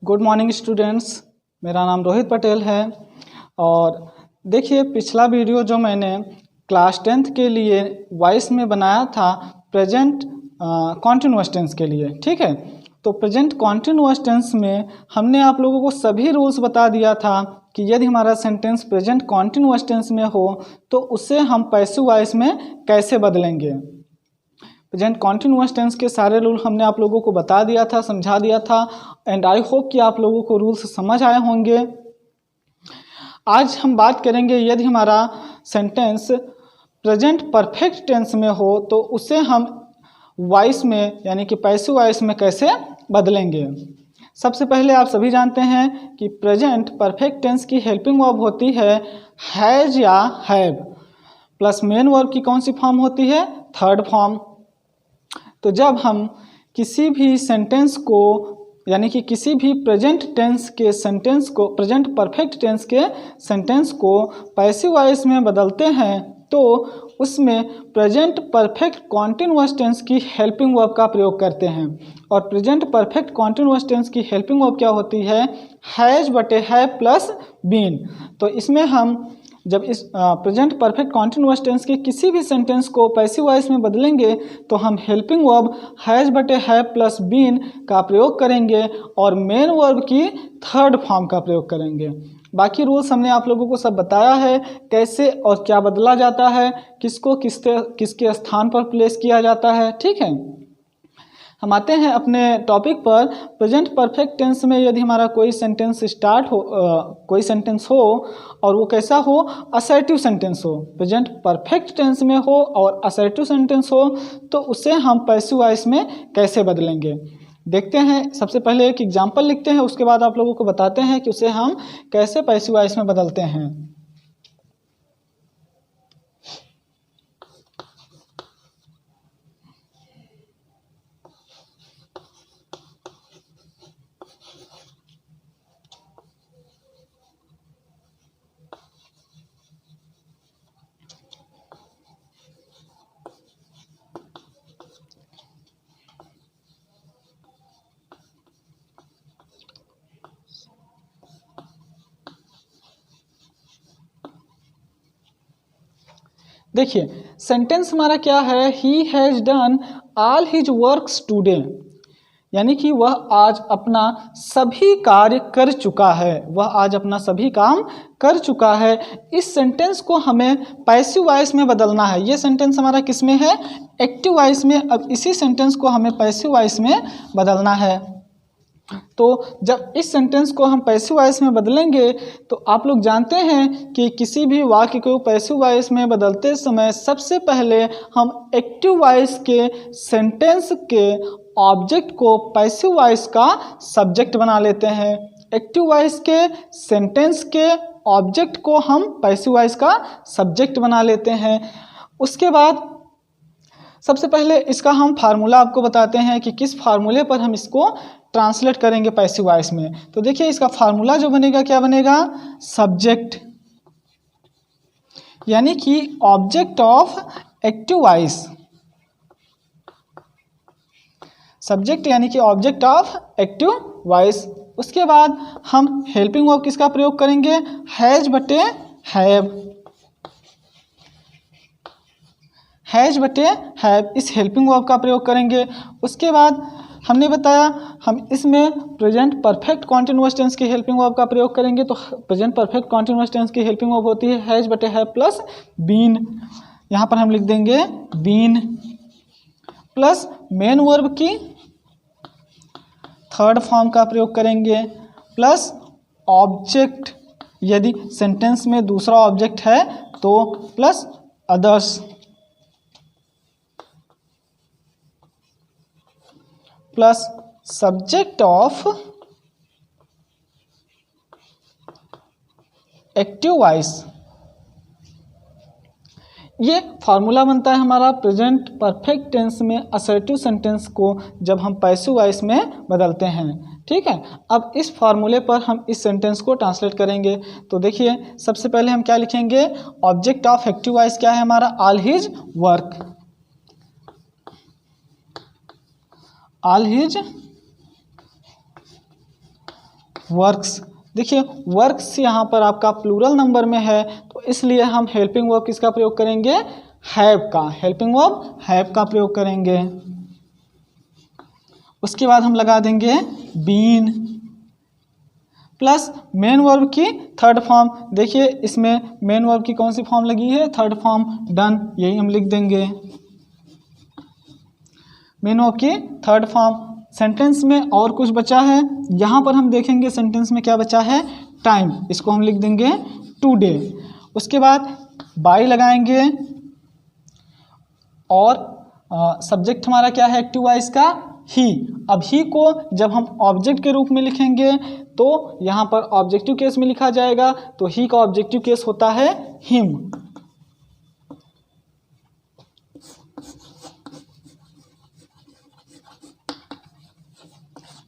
Good morning students. मेरा नाम रोहित पटेल है और देखिए पिछला वीडियो जो मैंने क्लास 10th के लिए वॉइस में बनाया था प्रेजेंट कॉन्टिन्यूअस टेंस के लिए, ठीक है। तो प्रेजेंट कॉन्टिन्यूअस टेंस में हमने आप लोगों को सभी रूल्स बता दिया था कि यदि हमारा सेंटेंस प्रेजेंट कॉन्टिन्यूअस टेंस में हो तो उसे हम पैसिव वॉइस में कैसे बदलेंगे। प्रेजेंट कॉन्टिन्यूअस टेंस के सारे रूल हमने आप लोगों को बता दिया था, समझा दिया था एंड आई होप कि आप लोगों को रूल्स समझ आए होंगे। आज हम बात करेंगे यदि हमारा सेंटेंस प्रेजेंट परफेक्ट टेंस में हो तो उसे हम वॉइस में यानी कि पैसिव वॉइस में कैसे बदलेंगे। सबसे पहले आप सभी जानते हैं कि प्रेजेंट परफेक्ट टेंस की हेल्पिंग वर्ब होती है हैज या हैव प्लस मेन वर्ब की कौन सी फॉर्म होती है, थर्ड फॉर्म। तो जब हम किसी भी सेंटेंस को यानी कि किसी भी प्रेजेंट टेंस के सेंटेंस को प्रेजेंट परफेक्ट टेंस के सेंटेंस को पैसिव वॉइस में बदलते हैं तो उसमें प्रेजेंट परफेक्ट कॉन्टिन्यूअस टेंस की हेल्पिंग वर्ब का प्रयोग करते हैं। और प्रेजेंट परफेक्ट कॉन्टिन्यूअस टेंस की हेल्पिंग वर्ब क्या होती है, हैज बटे है प्लस बीन। तो इसमें हम जब इस प्रेजेंट परफेक्ट कॉन्टिन्यूअस टेंस के किसी भी सेंटेंस को पैसिव वॉइस में बदलेंगे तो हम हेल्पिंग वर्ब हैज बटे है प्लस बीन का प्रयोग करेंगे और मेन वर्ब की थर्ड फॉर्म का प्रयोग करेंगे। बाकी रूल्स हमने आप लोगों को सब बताया है, कैसे और क्या बदला जाता है, किसको किसके स्थान पर प्लेस किया जाता है, ठीक है। हम आते हैं अपने टॉपिक पर। प्रेजेंट परफेक्ट टेंस में यदि हमारा कोई सेंटेंस कोई सेंटेंस हो और वो कैसा हो, असर्टिव सेंटेंस हो, प्रेजेंट परफेक्ट टेंस में हो और असर्टिव सेंटेंस हो तो उसे हम पैसिव वॉइस में कैसे बदलेंगे देखते हैं। सबसे पहले एक एग्जांपल लिखते हैं, उसके बाद आप लोगों को बताते हैं कि उसे हम कैसे पैसिव वॉइस में बदलते हैं। देखिए सेंटेंस हमारा क्या है, he has done all his works today, यानी कि वह आज अपना सभी कार्य कर चुका है, वह आज अपना सभी काम कर चुका है। इस सेंटेंस को हमें पैसिव वॉइस में बदलना है। ये सेंटेंस हमारा किस में है, एक्टिव वॉइस में। अब इसी सेंटेंस को हमें पैसिव वॉइस में बदलना है। तो जब इस सेंटेंस को हम पैसिव वॉइस में बदलेंगे तो आप लोग जानते हैं कि किसी भी वाक्य को पैसिव वॉइस में बदलते समय सबसे पहले हम एक्टिव वॉइस के सेंटेंस के ऑब्जेक्ट को पैसिव वॉइस का सब्जेक्ट बना लेते हैं। एक्टिव वॉइस के सेंटेंस के ऑब्जेक्ट को हम पैसिव वॉइस का सब्जेक्ट बना लेते हैं। उसके बाद सबसे पहले इसका हम फार्मूला आपको बताते हैं कि किस फार्मूले पर हम इसको ट्रांसलेट करेंगे पैसिव वॉइस में। तो देखिए इसका फार्मूला जो बनेगा क्या बनेगा, सब्जेक्ट यानी कि object of active voice, subject यानी कि ऑब्जेक्ट ऑफ एक्टिव वॉइस। उसके बाद हम हेल्पिंग वर्ब किसका प्रयोग करेंगे, हैज बटे हैव, हैज बटे हैव, इस हेल्पिंग वर्ब का प्रयोग करेंगे। उसके बाद हमने बताया हम इसमें प्रेजेंट परफेक्ट कॉन्टिन्यूअस टेंस की हेल्पिंग वर्ब का प्रयोग करेंगे। तो प्रेजेंट परफेक्ट कॉन्टिन्यूअस टेंस की हेल्पिंग वर्ब होती है हैज बटे हैव प्लस बीन, यहाँ पर हम लिख देंगे बीन, प्लस मेन वर्ब की थर्ड फॉर्म का प्रयोग करेंगे, प्लस ऑब्जेक्ट यदि सेंटेंस में दूसरा ऑब्जेक्ट है तो plus others, plus subject of active voice. ये फॉर्मूला बनता है हमारा प्रेजेंट परफेक्ट टेंस में असर्टिव सेंटेंस को जब हम पैसिव वॉइस में बदलते हैं, ठीक है। अब इस फार्मूले पर हम इस सेंटेंस को ट्रांसलेट करेंगे। तो देखिए सबसे पहले हम क्या लिखेंगे, ऑब्जेक्ट ऑफ एक्टिव वॉइस क्या है हमारा, all his work, all his works. देखिए वर्क्स यहाँ पर आपका प्लूरल नंबर में है, तो इसलिए हम हेल्पिंग वर्ब किसका प्रयोग करेंगे, हैव का, हेल्पिंग वर्ब हैव का प्रयोग करेंगे। उसके बाद हम लगा देंगे बीन प्लस मेन वर्ब की थर्ड फॉर्म। देखिए इसमें मेन वर्ब की कौन सी फॉर्म लगी है, थर्ड फॉर्म, डन, यही हम लिख देंगे मेन वर्ब की थर्ड फॉर्म। सेंटेंस में और कुछ बचा है, यहाँ पर हम देखेंगे सेंटेंस में क्या बचा है, टाइम, इसको हम लिख देंगे टुडे। उसके बाद बाय लगाएंगे और सब्जेक्ट हमारा क्या है एक्टिव वॉइस का, ही। अब ही को जब हम ऑब्जेक्ट के रूप में लिखेंगे तो यहाँ पर ऑब्जेक्टिव केस में लिखा जाएगा, तो ही का ऑब्जेक्टिव केस होता है हिम।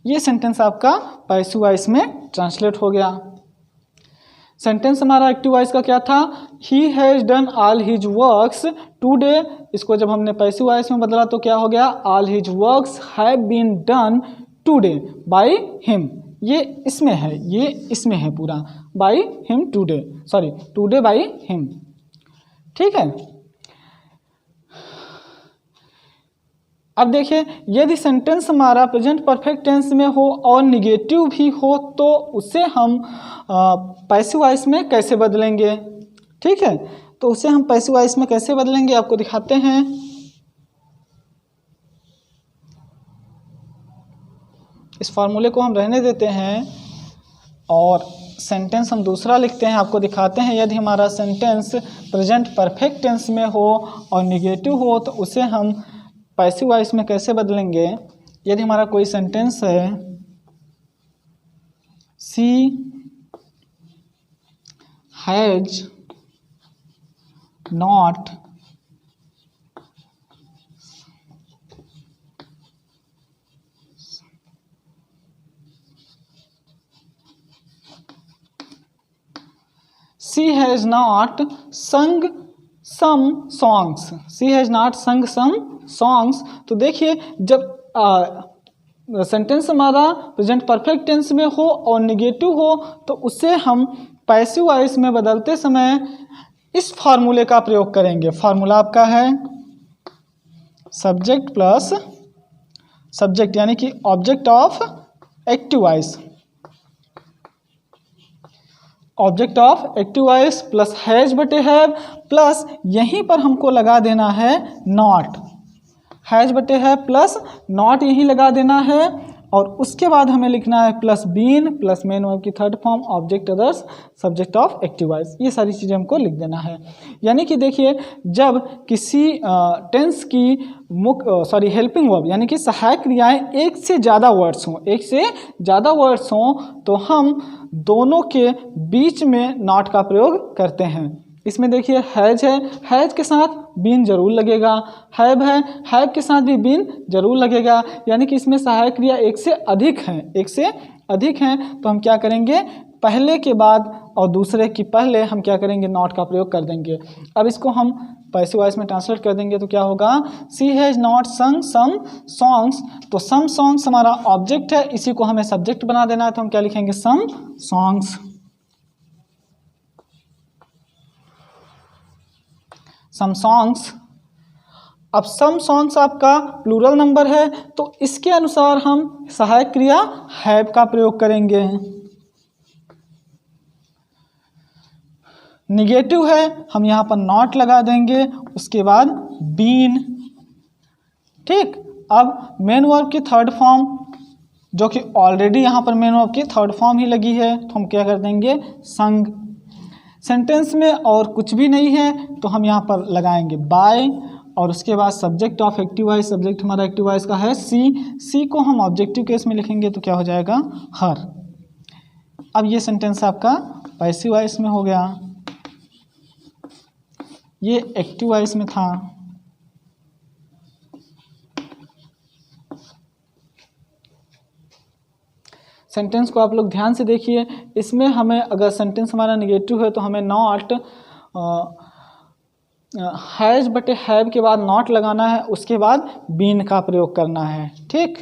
ये सेंटेंस आपका पैसिव वॉइस में ट्रांसलेट हो गया। सेंटेंस हमारा एक्टिव वॉइस का क्या था, he has done all his works today. इसको जब हमने पैसिव वॉइस में बदला तो क्या हो गया, all his works have been done today by him. ये इसमें है, ये इसमें है पूरा, by him today, sorry today by him. ठीक है, अब देखिए यदि सेंटेंस हमारा प्रेजेंट परफेक्ट टेंस में हो और निगेटिव भी हो तो उसे हम पैसिव वॉइस में कैसे बदलेंगे। ठीक है, तो उसे हम पैसिव वॉइस में कैसे बदलेंगे आपको दिखाते हैं। इस फॉर्मूले को हम रहने देते हैं और सेंटेंस हम दूसरा लिखते हैं, आपको दिखाते हैं। यदि हमारा सेंटेंस प्रेजेंट परफेक्ट टेंस में हो और निगेटिव हो तो उसे हम पैसिव वॉइस में कैसे बदलेंगे। यदि हमारा कोई सेंटेंस है, she has not she has not sung some songs, she has not sung some songs. तो देखिए जब सेंटेंस हमारा प्रेजेंट परफेक्ट टेंस में हो और निगेटिव हो तो उसे हम पैसिव वॉइस में बदलते समय इस फार्मूले का प्रयोग करेंगे। फार्मूला आपका है सब्जेक्ट प्लस सब्जेक्ट यानी कि object of active voice, object of active voice plus has बटे हैव प्लस यहीं पर हमको लगा देना है नॉट, हैज बटे हैव प्लस नॉट यहीं लगा देना है और उसके बाद हमें लिखना है plus been plus main verb की third form object others subject of active voice. ये सारी चीज़ें हमको लिख देना है। यानी कि देखिए जब किसी टेंस की हेल्पिंग वर्ब यानी कि सहायक क्रियाएं एक से ज़्यादा वर्ड्स हों, एक से ज़्यादा वर्ड्स हों तो हम दोनों के बीच में नॉट का प्रयोग करते हैं। इसमें देखिए हैज है, हैज के साथ बीन जरूर लगेगा, हैव है, हैव के साथ भी बीन जरूर लगेगा। यानी कि इसमें सहायक क्रिया एक से अधिक हैं, एक से अधिक हैं तो हम क्या करेंगे, पहले के बाद और दूसरे की पहले हम क्या करेंगे, नॉट का प्रयोग कर देंगे। अब इसको हम पैसिव वॉइस में ट्रांसलेट कर देंगे तो क्या होगा, सी has not sung some songs. तो सम सॉन्ग्स हमारा ऑब्जेक्ट है, इसी को हमें सब्जेक्ट बना देना है तो हम क्या लिखेंगे, सम सॉन्ग्स। Some songs. अब सम सॉन्ग्स आपका प्लूरल नंबर है तो इसके अनुसार हम सहायक क्रिया हैव का प्रयोग करेंगे। निगेटिव है हम यहाँ पर नॉट लगा देंगे, उसके बाद बीन। ठीक, अब मेन वर्ब की थर्ड फॉर्म जो कि ऑलरेडी यहाँ पर मेन वर्ब की थर्ड फॉर्म ही लगी है तो हम क्या कर देंगे, संग। सेंटेंस में और कुछ भी नहीं है तो हम यहाँ पर लगाएंगे बाय और उसके बाद subject of active voice, subject हमारा एक्टिव वॉइस का है सी, सी को हम ऑब्जेक्टिव केस में लिखेंगे तो क्या हो जाएगा, हर। अब ये सेंटेंस आपका पैसिव वॉइस में हो गया, ये एक्टिव वॉइस में था। सेंटेंस को आप लोग ध्यान से देखिए, इसमें हमें अगर सेंटेंस हमारा निगेटिव है तो हमें नॉट हैज बटे हैव के बाद नॉट लगाना है, उसके बाद बीन का प्रयोग करना है। ठीक,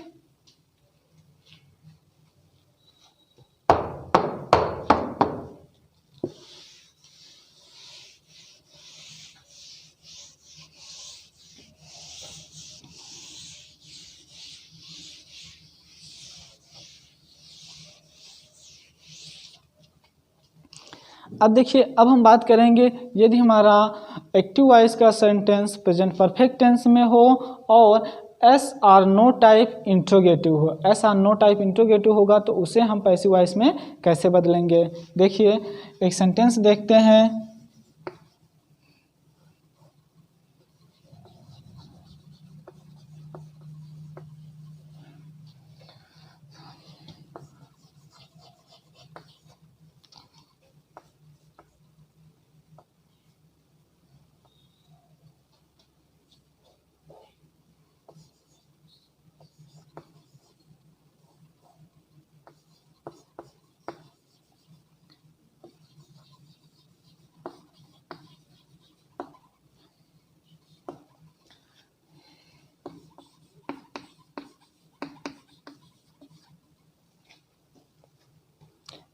अब देखिए, अब हम बात करेंगे यदि हमारा एक्टिव वॉइस का सेंटेंस प्रेजेंट परफेक्ट टेंस में हो और yes or no type interrogative हो। Yes or no type interrogative होगा तो उसे हम पैसिव वॉइस में कैसे बदलेंगे। देखिए, एक सेंटेंस देखते हैं।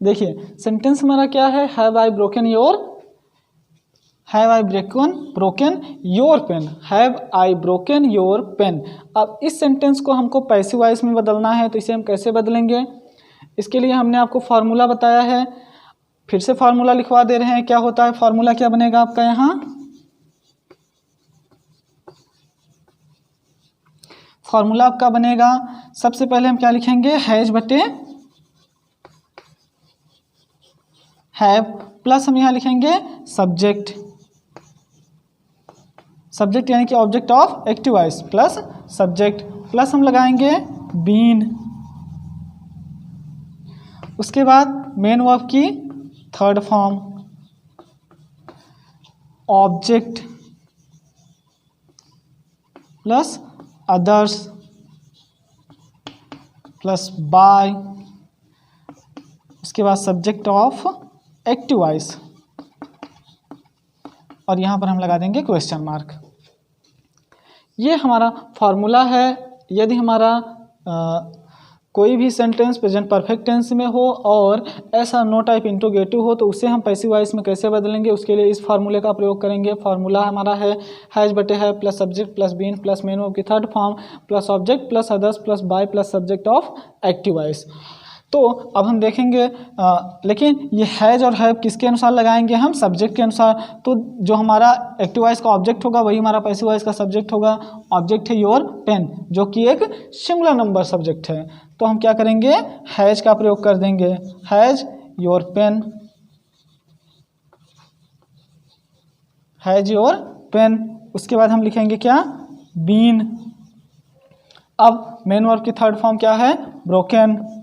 देखिए, सेंटेंस हमारा क्या है, have I broken your pen, have I broken your pen. अब इस सेंटेंस को हमको पैसिव वॉइस में बदलना है, तो इसे हम कैसे बदलेंगे। इसके लिए हमने आपको फार्मूला बताया है, फिर से फार्मूला लिखवा दे रहे हैं। क्या होता है फार्मूला, क्या बनेगा आपका यहाँ, फार्मूला आपका बनेगा, सबसे पहले हम क्या लिखेंगे, हैज बटे हैव प्लस हम यहाँ लिखेंगे सब्जेक्ट, सब्जेक्ट यानी कि object of active voice plus subject, plus हम लगाएंगे बीन। उसके बाद मेन वर्ब की third form object plus others plus bye, उसके बाद सब्जेक्ट ऑफ एक्टिव वॉइस, और यहाँ पर हम लगा देंगे क्वेश्चन मार्क। ये हमारा फॉर्मूला है। यदि हमारा कोई भी सेंटेंस प्रेजेंट परफेक्ट टेंस में हो और ऐसा नो टाइप इंट्रोगेटिव हो तो उसे हम पैसिव वॉइस में कैसे बदलेंगे, उसके लिए इस फार्मूले का प्रयोग करेंगे। फार्मूला हमारा है हैज बटे है plus subject plus been plus main verb की third form plus object plus others plus by plus subject of active voice. तो अब हम देखेंगे, लेकिन ये हैज और हैव किसके अनुसार लगाएंगे, हम सब्जेक्ट के अनुसार। तो जो हमारा एक्टिव वॉइस का ऑब्जेक्ट होगा वही हमारा पैसिव वॉइस का सब्जेक्ट होगा। ऑब्जेक्ट है योर पेन, जो कि एक सिंगुलर नंबर सब्जेक्ट है, तो हम क्या करेंगे, हैज का प्रयोग कर देंगे, has your pen, has your pen. उसके बाद हम लिखेंगे क्या, बीन। अब मेन वर्ब की थर्ड फॉर्म क्या है, ब्रोकन।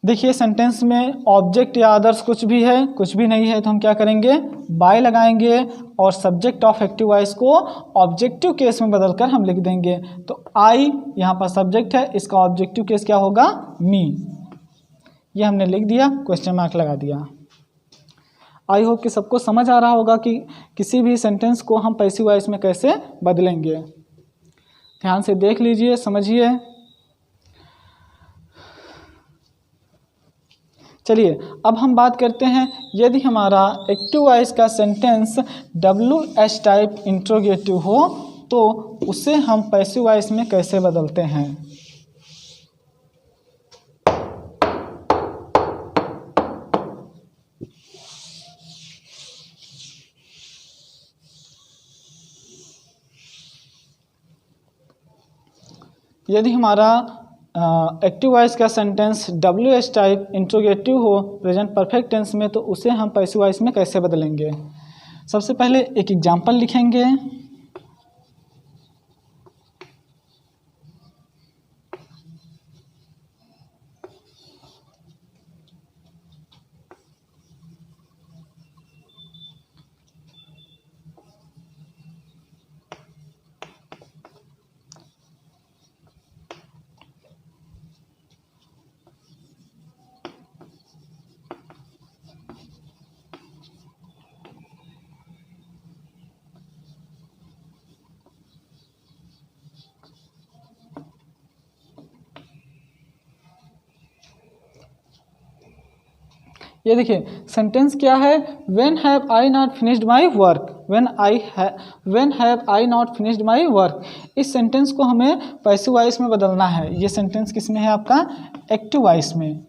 देखिए, सेंटेंस में ऑब्जेक्ट या अदर्स कुछ भी है, कुछ भी नहीं है, तो हम क्या करेंगे, बाय लगाएंगे और सब्जेक्ट ऑफ एक्टिव वॉइस को ऑब्जेक्टिव केस में बदलकर हम लिख देंगे। तो आई यहाँ पर सब्जेक्ट है, इसका ऑब्जेक्टिव केस क्या होगा, मी। ये हमने लिख दिया, क्वेश्चन मार्क लगा दिया। आई होप कि सबको समझ आ रहा होगा कि किसी भी सेंटेंस को हम पैसिव वॉइस में कैसे बदलेंगे। ध्यान से देख लीजिए, समझिए। चलिए, अब हम बात करते हैं, यदि हमारा एक्टिव वॉइस का सेंटेंस WH टाइप इंट्रोगेटिव हो तो उसे हम पैसिव वॉइस में कैसे बदलते हैं। यदि हमारा एक्टिव वॉइस का सेंटेंस WH टाइप इंट्रोगेटिव हो प्रेजेंट परफेक्ट टेंस में तो उसे हम पैसिव वॉइस में कैसे बदलेंगे। सबसे पहले एक एग्जांपल लिखेंगे। ये देखिए, सेंटेंस क्या है, when have I not finished my work, when have I not finished my work. इस सेंटेंस को हमें पैसिव वॉइस में बदलना है। ये सेंटेंस किस में है आपका, एक्टिव वॉइस में।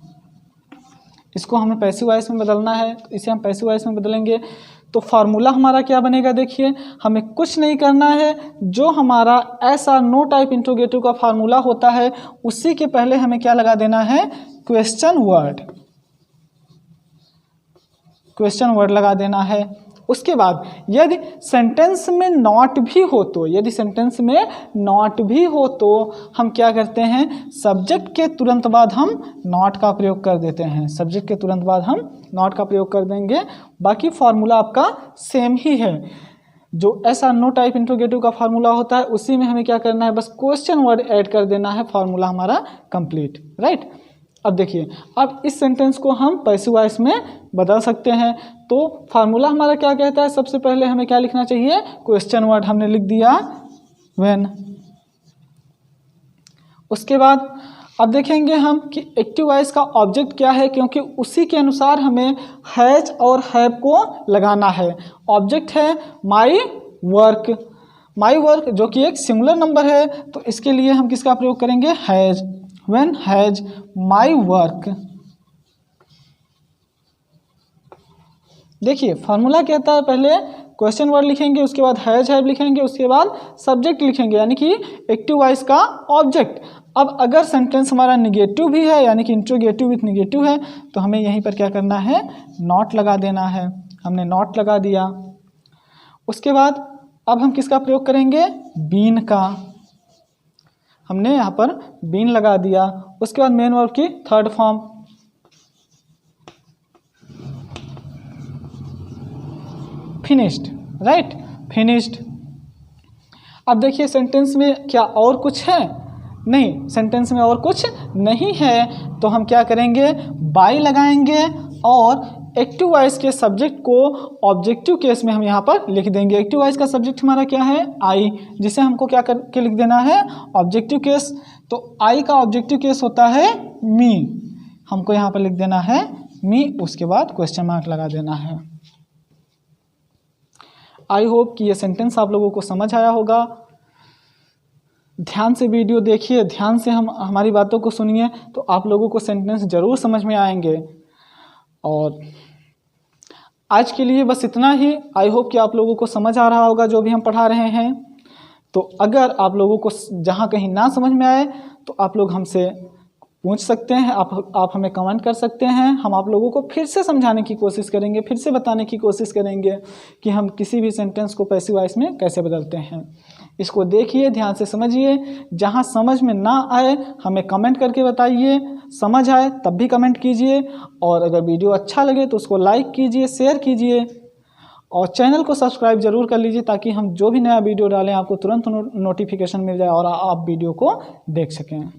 इसको हमें पैसिव वॉइस में बदलना है, इसे हम पैसिव वॉइस में बदलेंगे। तो फार्मूला हमारा क्या बनेगा, देखिए हमें कुछ नहीं करना है, जो हमारा ऐसा नो टाइप इंट्रोगेटिव का फार्मूला होता है उसी के पहले हमें क्या लगा देना है, क्वेश्चन वर्ड लगा देना है। उसके बाद यदि सेंटेंस में नॉट भी हो तो, यदि सेंटेंस में नॉट भी हो तो हम क्या करते हैं, सब्जेक्ट के तुरंत बाद हम नॉट का प्रयोग कर देते हैं, सब्जेक्ट के तुरंत बाद हम नॉट का प्रयोग कर देंगे। बाकी फार्मूला आपका सेम ही है, जो ऐसा नो टाइप इंट्रोगेटिव का फार्मूला होता है उसी में हमें क्या करना है, बस क्वेश्चन वर्ड ऐड कर देना है, फार्मूला हमारा कंप्लीट, राइट। अब देखिए, अब इस सेंटेंस को हम पैसिव वॉइस में बदल सकते हैं। तो फार्मूला हमारा क्या कहता है, सबसे पहले हमें क्या लिखना चाहिए, क्वेश्चन वर्ड हमने लिख दिया व्हेन। उसके बाद अब देखेंगे हम कि एक्टिव वॉइस का ऑब्जेक्ट क्या है, क्योंकि उसी के अनुसार हमें हैज और हैव को लगाना है। ऑब्जेक्ट है माई वर्क जो कि एक सिंगुलर नंबर है, तो इसके लिए हम किसका प्रयोग करेंगे, has. When has my work, देखिए फार्मूला कहता है पहले क्वेश्चन वर्ड लिखेंगे, उसके बाद हैज हैव लिखेंगे, उसके बाद सब्जेक्ट लिखेंगे, यानी कि एक्टिव वॉइस का ऑब्जेक्ट। अब अगर सेंटेंस हमारा निगेटिव भी है, यानी कि इंट्रोगेटिव विथ निगेटिव है, तो हमें यहीं पर क्या करना है, नॉट लगा देना है। हमने नॉट लगा दिया। उसके बाद अब हम किसका प्रयोग करेंगे, बीन का। हमने यहाँ पर बीन लगा दिया। उसके बाद मेन वर्ब की third form, finished, right, finished. अब देखिए सेंटेंस में क्या और कुछ है, नहीं, सेंटेंस में और कुछ नहीं है, तो हम क्या करेंगे, बाय लगाएंगे और एक्टिव वॉइस के सब्जेक्ट को ऑब्जेक्टिव केस में हम यहाँ पर लिख देंगे। एक्टिव वॉइस का सब्जेक्ट हमारा क्या है, आई, जिसे हमको क्या करके लिख देना है, ऑब्जेक्टिव केस। तो आई का ऑब्जेक्टिव केस होता है मी, हमको यहाँ पर लिख देना है मी, उसके बाद क्वेश्चन मार्क लगा देना है। आई होप कि ये सेंटेंस आप लोगों को समझ आया होगा। ध्यान से वीडियो देखिए, ध्यान से हमारी बातों को सुनिए, तो आप लोगों को सेंटेंस जरूर समझ में आएंगे। और आज के लिए बस इतना ही। आई होप कि आप लोगों को समझ आ रहा होगा जो भी हम पढ़ा रहे हैं। तो अगर आप लोगों को जहाँ कहीं ना समझ में आए तो आप लोग हमसे पूछ सकते हैं, आप हमें कमेंट कर सकते हैं। हम आप लोगों को फिर से समझाने की कोशिश करेंगे, फिर से बताने की कोशिश करेंगे कि हम किसी भी सेंटेंस को पैसिव वॉइस में कैसे बदलते हैं। इसको देखिए, ध्यान से समझिए। जहाँ समझ में ना आए हमें कमेंट करके बताइए, समझ आए तब भी कमेंट कीजिए। और अगर वीडियो अच्छा लगे तो उसको लाइक कीजिए, शेयर कीजिए और चैनल को सब्सक्राइब जरूर कर लीजिए, ताकि हम जो भी नया वीडियो डालें आपको तुरंत नोटिफिकेशन मिल जाए और आप वीडियो को देख सकें।